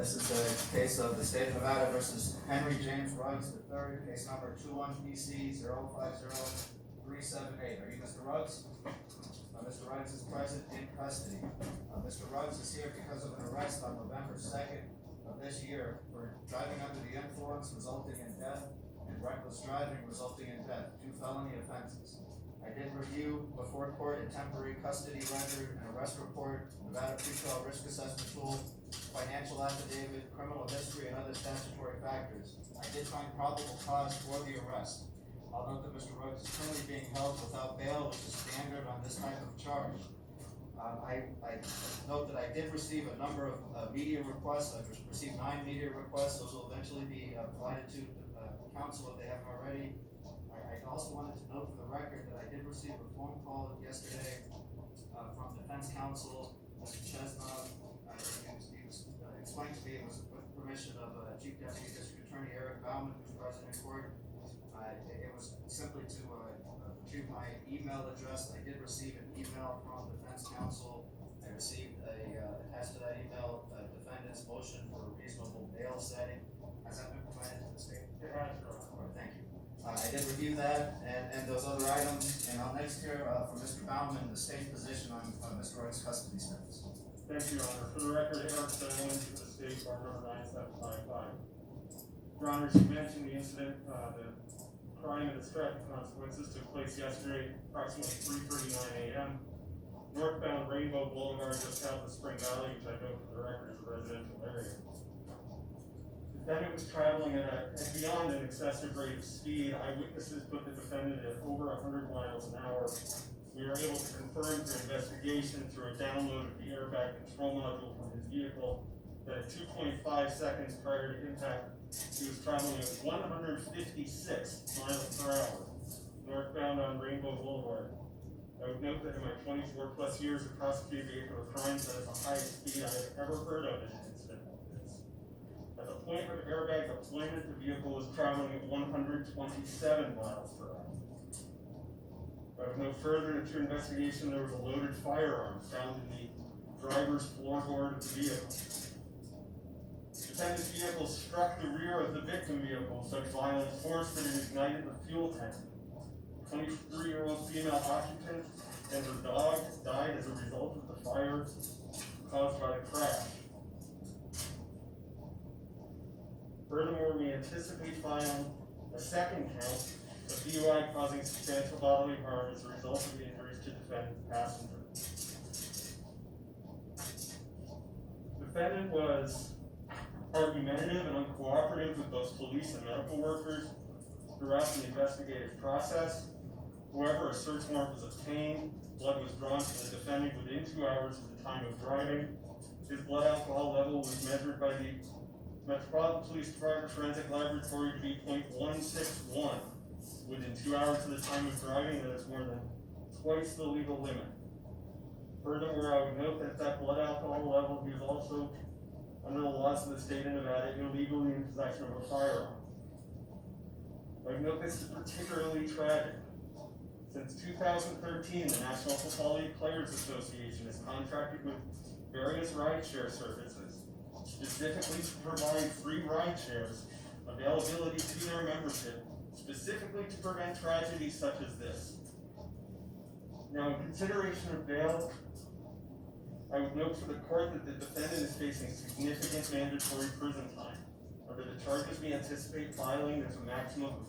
This is the case of the state of Nevada versus Henry James Ruggs III, case number 21PC-050-378. Are you Mr. Ruggs? Mr. Ruggs is present in custody. Mr. Ruggs is here because of an arrest on November 2nd of this year for driving under the influence resulting in death and reckless driving resulting in death, 2 felony offenses. I did review before court a temporary custody record, an arrest report, Nevada pretrial risk assessment tool, financial affidavit, criminal history, and other statutory factors. I did find probable cause for the arrest. I'll note that Mr. Ruggs is currently being held without bail, which is standard on this type of charge. I note that I did receive a number of media requests. I've received 9 media requests. Those will eventually be provided to counsel if they haven't already. I also wanted to note for the record that I did receive a phone call yesterday from defense counsel, Mr. Chesnov. He was explained to me it was with permission of Chief Deputy District Attorney Eric Bauman, who's present in court. It was simply to retrieve my email address. I did receive an email from defense counsel. I received attached to that email defendant's motion for a reasonable bail setting. Has that been provided to the state? It has, Your Honor. Thank you. I did review that and those other items, and I'll next hear from Mr. Bauman the state's position on Mr. Ruggs' custody status. Thank you, Your Honor. For the record, Eric Bauman for the state bar number 9755. Your Honor, you mentioned the incident, the crime and its traffic consequences took place yesterday, approximately 3:39 a.m. northbound Rainbow Boulevard just south of Spring Valley, which I know for the record is a residential area. The defendant was traveling at beyond an excessive rate of speed. Eyewitnesses put the defendant at over 100 miles an hour. We were able to confirm through investigation through a download of the airbag control module from his vehicle that at 2.5 seconds prior to impact, he was traveling at 156 miles per hour northbound on Rainbow Boulevard. I would note that in my 24 plus years of prosecuting vehicular crimes, that is the highest speed I have ever heard of in an incident like this. At the point of airbag deployment, the vehicle was traveling at 127 miles per hour. I would note further into investigation, there was a loaded firearm found in the driver's floorboard of the vehicle. The defendant's vehicle struck the rear of the victim vehicle with such violent force that it ignited the fuel tank. 23-year-old female occupant and her dog died as a result of the fire caused by the crash. Furthermore, we anticipate filing a second count of DUI causing substantial bodily harm as a result of the injuries to defendant's passenger. Defendant was argumentative and uncooperative with both police and medical workers throughout the investigative process. However, a search warrant was obtained. Blood was drawn from the defendant within 2 hours of the time of driving. His blood alcohol level was measured by the Metropolitan Police Department Forensic Laboratory to be .161 within 2 hours of the time of driving. That is more than twice the legal limit. Furthermore, I would note that at that blood alcohol level, he was also, under the laws of the state of Nevada, illegally in possession of a firearm. I would note this is particularly tragic. Since 2013, the National Football League Players Association has contracted with various rideshare services, specifically to provide free rideshares availability to their membership, specifically to prevent tragedies such as this. Now, in consideration of bail, I would note for the court that the defendant is facing significant mandatory prison time. Under the charges we anticipate filing, there's a maximum of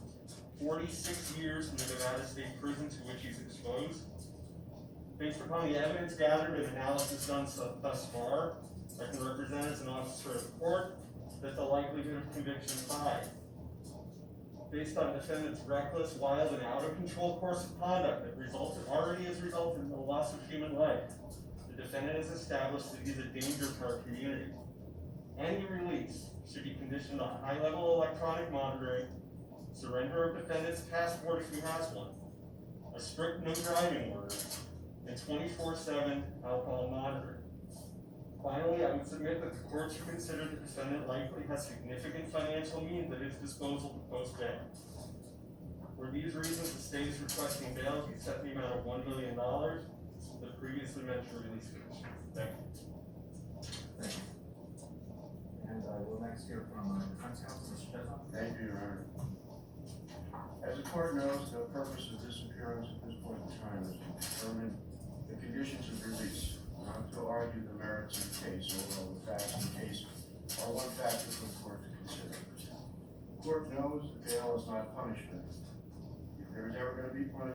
46 years in the Nevada State Prison to which he's exposed. Based upon the evidence gathered and analysis done thus far, I can represent as an officer of the court that the likelihood of conviction is high. Based on the defendant's reckless, wild, and out-of-control course of conduct that already has resulted in the loss of human life, the defendant has established that he is a danger to our community. Any release should be conditioned on high-level electronic monitoring, surrender of defendant's passport if he has one, a strict no driving order, and 24/7 alcohol monitoring. Finally, I would submit that the court should consider the defendant likely has significant financial means at his disposal to post bail. For these reasons, the state is requesting bail to set the amount of $1 million, the previously mentioned release condition. Thank you. Thank you. And next hear from defense counsel, Mr. Chesnut. Thank you, Your Honor. As the court knows, the purpose of this appearance at this point in time is to determine the conditions of release, not to argue the merits of the case, although the facts of the case are one factor for the court to consider. The court knows that bail is not punishment. If there is ever going to be punishment,